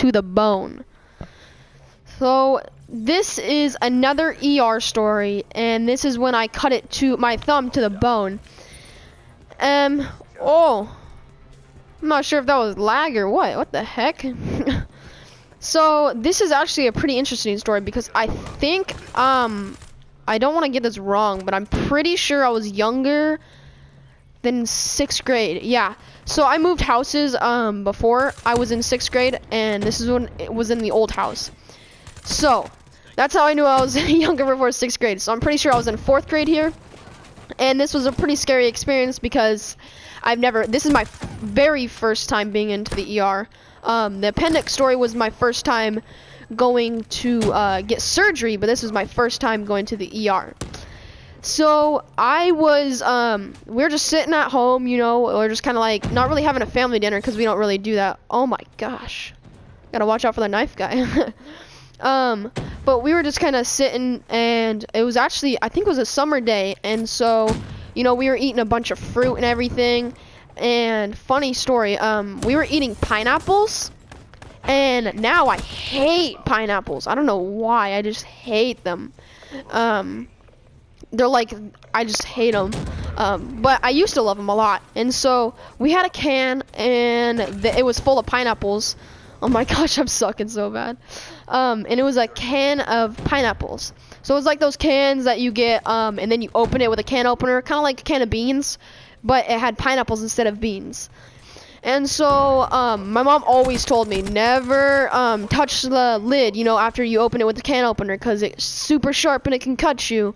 to the bone. So this is another ER story, and this is when I cut it to my thumb to the bone. Oh, I'm not sure if that was lag or what the heck. So this is actually a pretty interesting story because I think I don't want to get this wrong, but I'm pretty sure I was younger than 6th grade. Yeah, so I moved houses before I was in 6th grade, and this is when it was in the old house. So that's how I knew I was younger before 6th grade. So I'm pretty sure I was in 4th grade here, and this was a pretty scary experience because this is my very first time being into the ER. The appendix story was my first time going to get surgery, but this was my first time going to the ER. So I was, we were just sitting at home, you know, we're just kind of like not really having a family dinner because we don't really do that. Oh my gosh, gotta watch out for the knife guy. But we were just kind of sitting, and it was actually, I think it was a summer day, and so, you know, we were eating a bunch of fruit and everything. And funny story, we were eating pineapples, and now I hate pineapples. I don't know why, I just hate them. They're like, I just hate them. But I used to love them a lot. And so we had a can, and it was full of pineapples. Oh my gosh, I'm sucking so bad. And it was a can of pineapples. So it was like those cans that you get, and then you open it with a can opener, kind of like a can of beans, but it had pineapples instead of beans. And so my mom always told me never touch the lid, you know, after you open it with the can opener, because it's super sharp and it can cut you.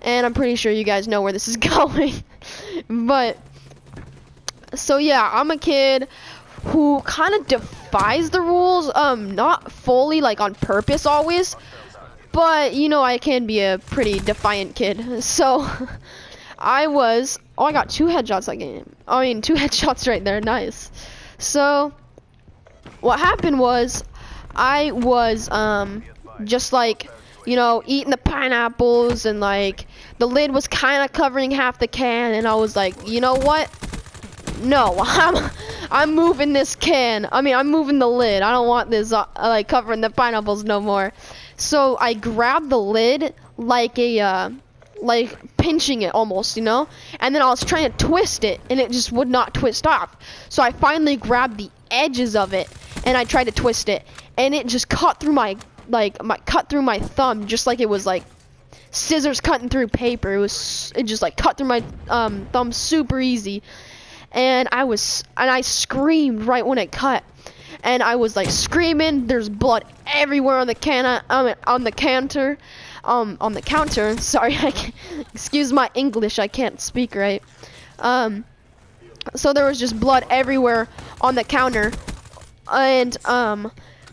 And I'm pretty sure you guys know where this is going. But so yeah, I'm a kid who kind of defies the rules, not fully, like on purpose always, but you know, I can be a pretty defiant kid. So I got 2 headshots that game. I mean, 2 headshots right there, nice. So what happened was, I was just like, you know, eating the pineapples, and like the lid was kind of covering half the can, and I was like, you know what? No, I'm moving this can. I mean, I'm moving the lid. I don't want this like covering the pineapples no more. So I grabbed the lid like like pinching it almost, you know, and then I was trying to twist it, and it just would not twist off. So I finally grabbed the edges of it, and I tried to twist it, and it just cut through my thumb, just like it was like scissors cutting through paper. It just like cut through my thumb super easy, and I screamed right when it cut. And I was like screaming. There's blood everywhere on the counter. Sorry, excuse my English. I can't speak right. So there was just blood everywhere on the counter, and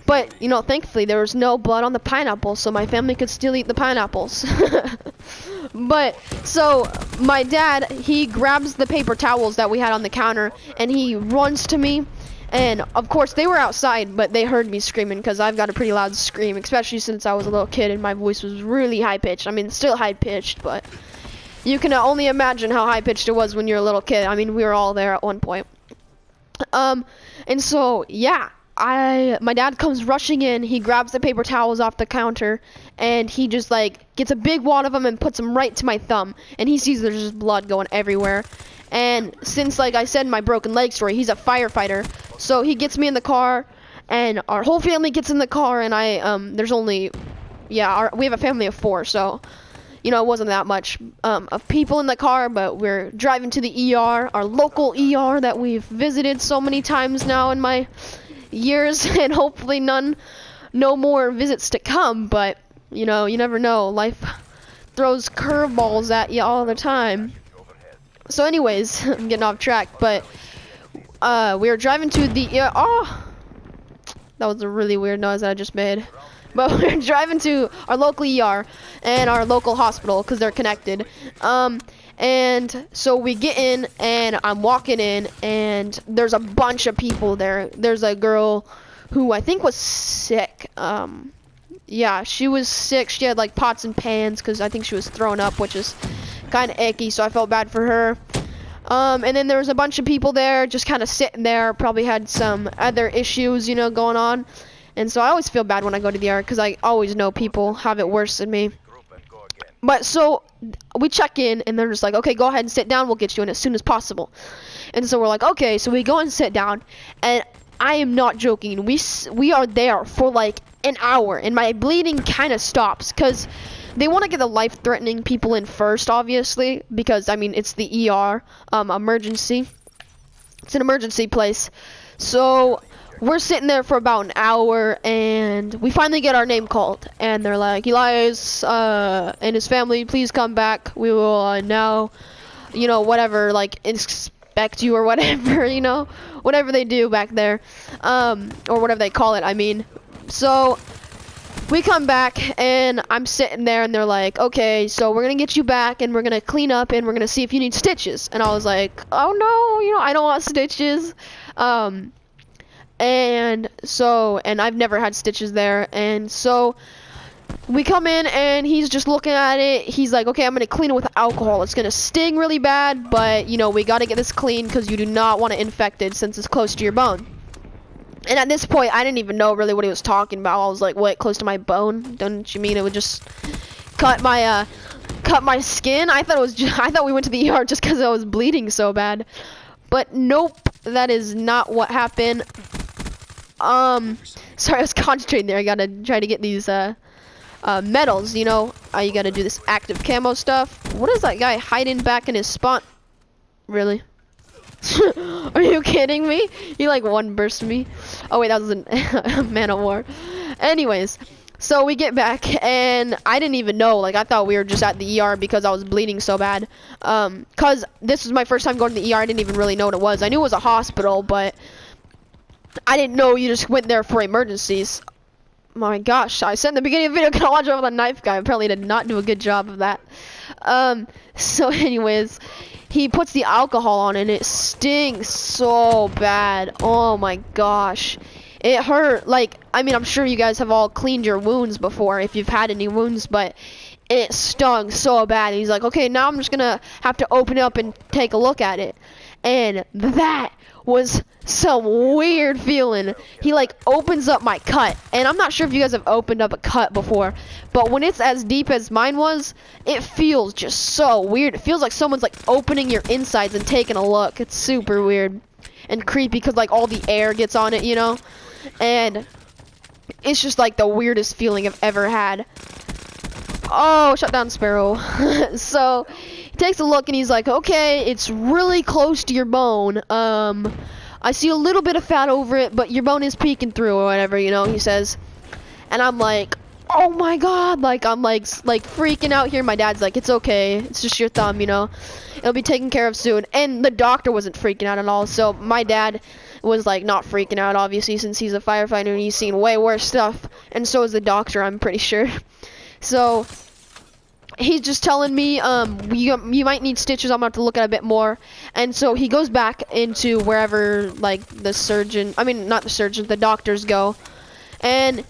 but you know, thankfully there was no blood on the pineapple, so my family could still eat the pineapples. But so my dad, he grabs the paper towels that we had on the counter, and he runs to me. And of course they were outside, but they heard me screaming because I've got a pretty loud scream, especially since I was a little kid and my voice was really high pitched. I mean, still high pitched, but you can only imagine how high pitched it was when you're a little kid. I mean, we were all there at one point. And so yeah, my dad comes rushing in. He grabs the paper towels off the counter, and he just like gets a big wad of them and puts them right to my thumb. And he sees there's just blood going everywhere. And since, like I said in my broken leg story, he's a firefighter, so he gets me in the car, and our whole family gets in the car, and we have a family of 4, so, you know, it wasn't that much of people in the car, but we're driving to the ER, our local ER that we've visited so many times now in my years, and hopefully no more visits to come, but, you know, you never know, life throws curveballs at you all the time. So anyways, I'm getting off track, but we were driving to the that was a really weird noise that I just made. But we were driving to our local ER and our local hospital because they're connected. And so we get in, and I'm walking in, and there's a bunch of people there. There's a girl who I think was sick. Yeah, she was sick. She had like pots and pans because I think she was throwing up, which is kind of icky, so I felt bad for her. And then there was a bunch of people there just kind of sitting there, probably had some other issues, you know, going on. And so I always feel bad when I go to the ER because I always know people have it worse than me. But so we check in and they're just like, okay, go ahead and sit down. We'll get you in as soon as possible. And so we're like, okay. So we go and sit down, and I am not joking. We are there for like an hour, and my bleeding kind of stops because they want to get the life-threatening people in first, obviously, because I mean it's the ER, emergency. It's an emergency place. So we're sitting there for about an hour, and we finally get our name called, and they're like, Elias and his family, please come back. We will now, you know, whatever, like inspect you or whatever, you know, whatever they do back there, or whatever they call it. I mean, so we come back, and I'm sitting there, and they're like, okay, so we're gonna get you back, and we're gonna clean up, and we're gonna see if you need stitches. And I was like, oh no, you know, I don't want stitches. And so, and I've never had stitches there, and so we come in, and he's just looking at it. He's like, okay, I'm gonna clean it with alcohol. It's gonna sting really bad, but you know, we gotta get this clean because you do not want it infected since it's close to your bone. And at this point, I didn't even know really what he was talking about. I was like, what, close to my bone? Don't you mean it would just cut my skin? I thought it was I thought we went to the ER just because I was bleeding so bad. But nope, that is not what happened. Sorry, I was concentrating there. I gotta try to get these medals, you know. You gotta do this active camo stuff. What is that guy hiding back in his spot? Really? Are you kidding me? He like one burst me. Oh wait, that was a Man of War. Anyways, so we get back, and I didn't even know. Like, I thought we were just at the ER because I was bleeding so bad. Cause this was my first time going to the ER. I didn't even really know what it was. I knew it was a hospital, but I didn't know you just went there for emergencies. My gosh, I said in the beginning of the video, can I watch over the knife guy? Apparently did not do a good job of that. So anyways, he puts the alcohol on, and it stings so bad. Oh my gosh. It hurt. Like, I mean, I'm sure you guys have all cleaned your wounds before if you've had any wounds, but it stung so bad. He's like, okay, now I'm just gonna have to open it up and take a look at it. And that was some weird feeling. He like opens up my cut, and I'm not sure if you guys have opened up a cut before, but when it's as deep as mine was, it feels just so weird. It feels like someone's like opening your insides and taking a look. It's super weird and creepy because like all the air gets on it, you know, and it's just like the weirdest feeling I've ever had. Oh, shut down Sparrow. So he takes a look, and he's like, okay, it's really close to your bone. I see a little bit of fat over it, but your bone is peeking through or whatever, you know, he says. And I'm like, oh my god, like I'm like freaking out here. My dad's like, it's okay, it's just your thumb, you know, it'll be taken care of soon. And the doctor wasn't freaking out at all. So my dad was like not freaking out, obviously, since he's a firefighter and he's seen way worse stuff, and so is the doctor, I'm pretty sure. So he's just telling me, you might need stitches. I'm gonna have to look at it a bit more. And so he goes back into wherever like the surgeon, I mean not the surgeon, the doctors go, and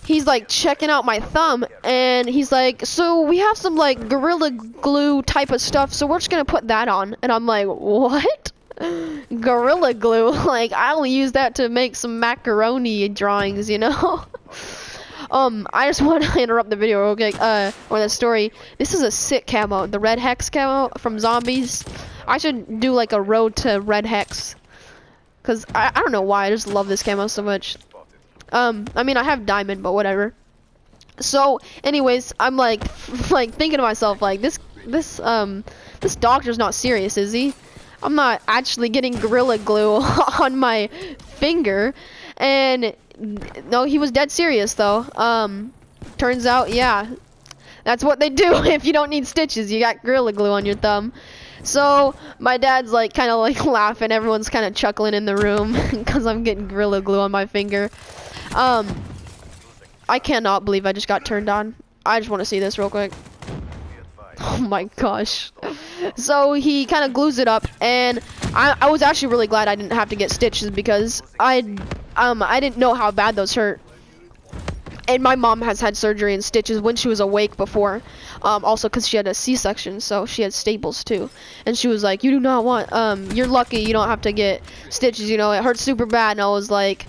he's like checking out my thumb, and he's like, so we have some like Gorilla Glue type of stuff, so we're just gonna put that on. And I'm like, what? Gorilla Glue? Like, I'll use that to make some macaroni drawings, you know. I just want to interrupt the video real quick, or the story. This is a sick camo, the Red Hex camo from Zombies. I should do like a road to Red Hex, cause I don't know why, I just love this camo so much. I mean, I have Diamond, but whatever. So, anyways, I'm like thinking to myself, like, this doctor's not serious, is he? I'm not actually getting Gorilla Glue on my finger, and no, he was dead serious though. Turns out, yeah, that's what they do if you don't need stitches. You got Gorilla Glue on your thumb. So my dad's like kind of like laughing. Everyone's kind of chuckling in the room because I'm getting Gorilla Glue on my finger. I cannot believe I just got turned on. I just want to see this real quick. Oh my gosh. So he kind of glues it up, and I was actually really glad I didn't have to get stitches because I didn't know how bad those hurt. And my mom has had surgery and stitches when she was awake before, also because she had a C-section, so she had staples too. And she was like, you do not want, you're lucky you don't have to get stitches, you know, it hurts super bad. And I was like,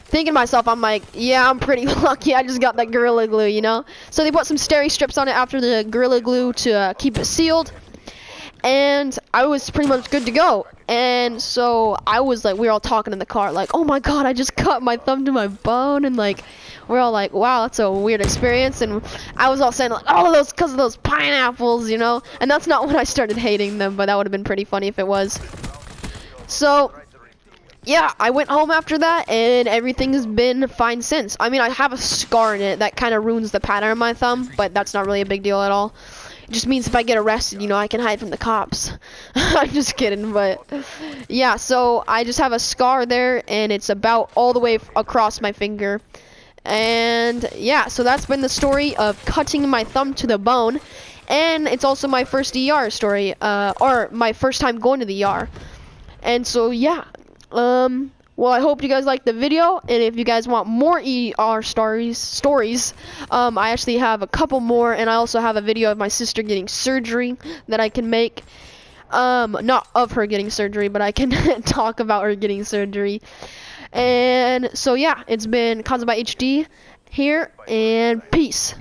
thinking to myself, I'm like, yeah, I'm pretty lucky. I just got that Gorilla Glue, you know. So they put some steri strips on it after the Gorilla Glue to keep it sealed, and I was pretty much good to go. And so I was like, we were all talking in the car, like, oh my god, I just cut my thumb to my bone, and like, we're all like, wow, that's a weird experience. And I was all saying like, oh, those because of those pineapples, you know. And that's not when I started hating them, but that would have been pretty funny if it was. So yeah, I went home after that, and everything's been fine since. I mean, I have a scar in it that kind of ruins the pattern of my thumb, but that's not really a big deal at all. It just means if I get arrested, you know, I can hide from the cops. I'm just kidding, but yeah, so I just have a scar there, and it's about all the way across my finger. And yeah, so that's been the story of cutting my thumb to the bone, and it's also my first ER story, or my first time going to the ER. And so yeah, well, I hope you guys liked the video, and if you guys want more ER stories, I actually have a couple more, and I also have a video of my sister getting surgery that I can make. Not of her getting surgery, but I can talk about her getting surgery. And so yeah, it's been Kazuma HD here, and peace.